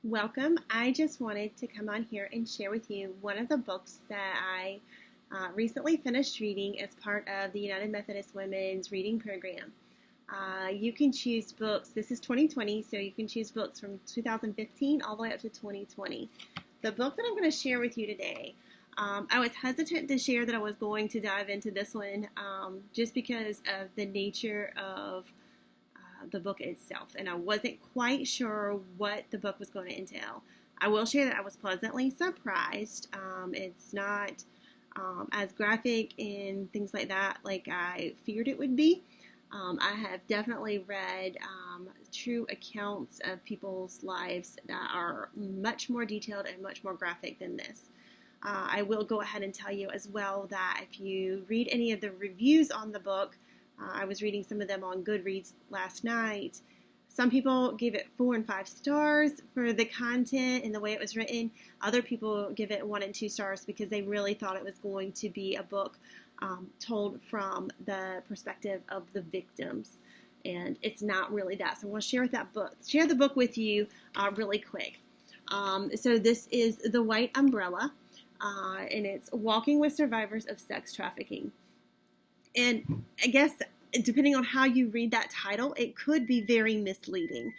Welcome. I just wanted to come on here and share with you one of the books that I recently finished reading as part of the United Methodist Women's Reading Program. You can choose books. This is 2020, so you can choose books from 2015 all the way up to 2020. The book that I'm going to share with you today, I was hesitant to share that I was going to dive into this one just because of the nature of the book itself, and I wasn't quite sure what the book was going to entail. I will share that I was pleasantly surprised. It's not as graphic and things like that like I feared it would be. I have definitely read true accounts of people's lives that are much more detailed and much more graphic than this. I will go ahead and tell you as well that if you read any of the reviews on the book, I was reading some of them on Goodreads last night. Some people gave it 4 and 5 stars for the content and the way it was written. Other people give it 1 and 2 stars because they really thought it was going to be a book told from the perspective of the victims. And it's not really that. So I want to share the book with you really quick. So this is The White Umbrella, and it's Walking with Survivors of Sex Trafficking. And I guess depending on how you read that title, it could be very misleading.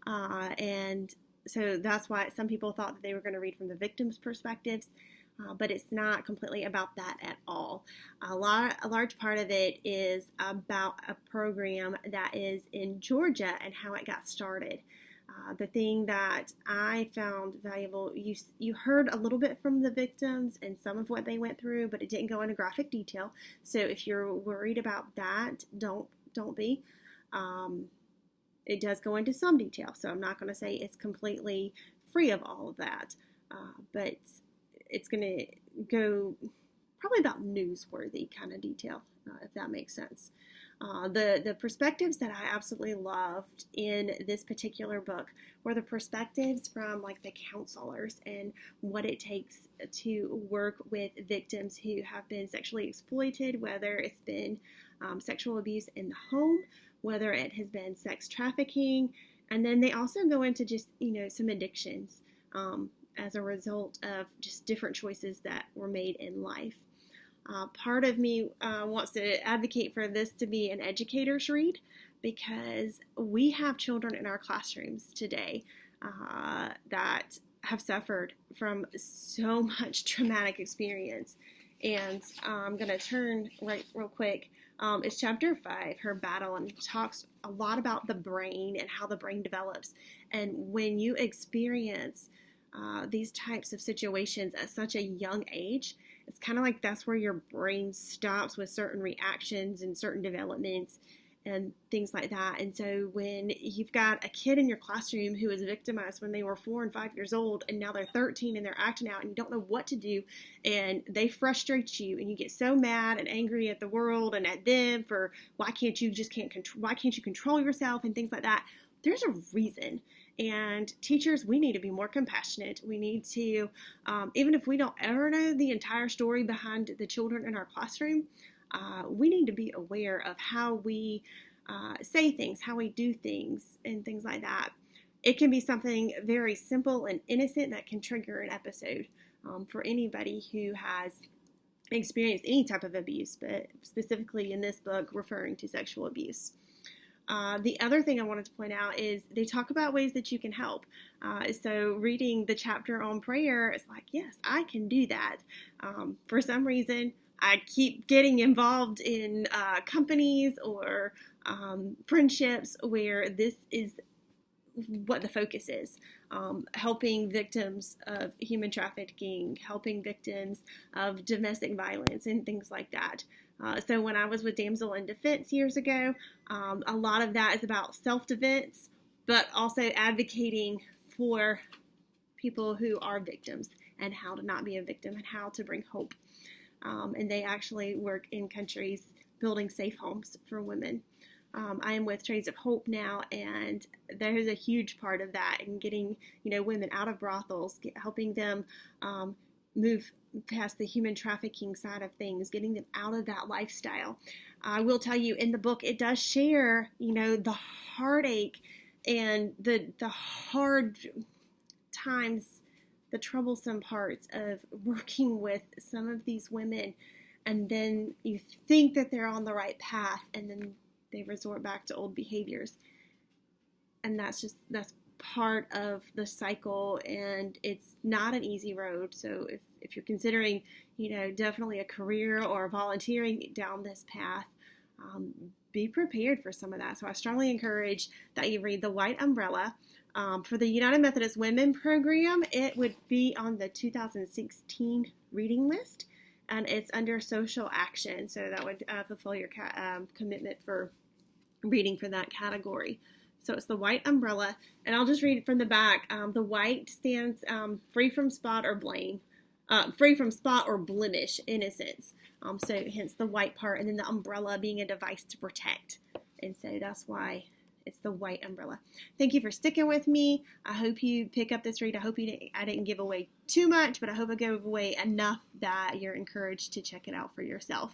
And so that's why some people thought that they were going to read from the victims' perspectives, but it's not completely about that at all. A large part of it is about a program that is in Georgia and how it got started. The thing that I found valuable, you heard a little bit from the victims and some of what they went through, but it didn't go into graphic detail. So if you're worried about that, don't be. It does go into some detail, so I'm not going to say it's completely free of all of that, but it's going to go probably about newsworthy kind of detail, if that makes sense. The perspectives that I absolutely loved in this particular book were the perspectives from like the counselors and what it takes to work with victims who have been sexually exploited, whether it's been sexual abuse in the home, whether it has been sex trafficking, and then they also go into just, some addictions as a result of just different choices that were made in life. Part of me wants to advocate for this to be an educator's read because we have children in our classrooms today that have suffered from so much traumatic experience. And I'm going to turn real quick. It's chapter 5, Her Battle, and it talks a lot about the brain and how the brain develops. And when you experience these types of situations at such a young age, it's kind of like that's where your brain stops with certain reactions and certain developments and things like that. And so when you've got a kid in your classroom who was victimized when they were 4 and 5 years old, and now they're 13 and they're acting out and you don't know what to do, and they frustrate you and you get so mad and angry at the world and at them for why can't you control yourself and things like that, there's a reason. And teachers, we need to be more compassionate. We need to, even if we don't ever know the entire story behind the children in our classroom, we need to be aware of how we say things, how we do things, and things like that. It can be something very simple and innocent that can trigger an episode for anybody who has experienced any type of abuse, but specifically in this book referring to sexual abuse. The other thing I wanted to point out is they talk about ways that you can help. So reading the chapter on prayer, it's like, yes, I can do that. For some reason, I keep getting involved in companies or friendships where this is what the focus is. Helping victims of human trafficking, helping victims of domestic violence and things like that. So when I was with Damsel in Defense years ago, a lot of that is about self-defense, but also advocating for people who are victims and how to not be a victim and how to bring hope. And they actually work in countries building safe homes for women. I am with Trades of Hope now, and there's a huge part of that in getting, women out of brothels, helping them move past the human trafficking side of things, getting them out of that lifestyle. I will tell you, in the book, it does share, the heartache and the hard times the troublesome parts of working with some of these women, and then you think that they're on the right path, and then they resort back to old behaviors. And that's part of the cycle, and it's not an easy road. So if you're considering, definitely a career or volunteering down this path, be prepared for some of that. So I strongly encourage that you read The White Umbrella. For the United Methodist Women Program, it would be on the 2016 reading list, and it's under social action. So that would fulfill your commitment for reading for that category. So it's The White Umbrella, and I'll just read it from the back. The white stands free from spot or blemish, innocence. So hence the white part, and then the umbrella being a device to protect. And so that's why it's The White Umbrella. Thank you for sticking with me. I hope you pick up this read. I hope I didn't give away too much, but I hope I gave away enough that you're encouraged to check it out for yourself.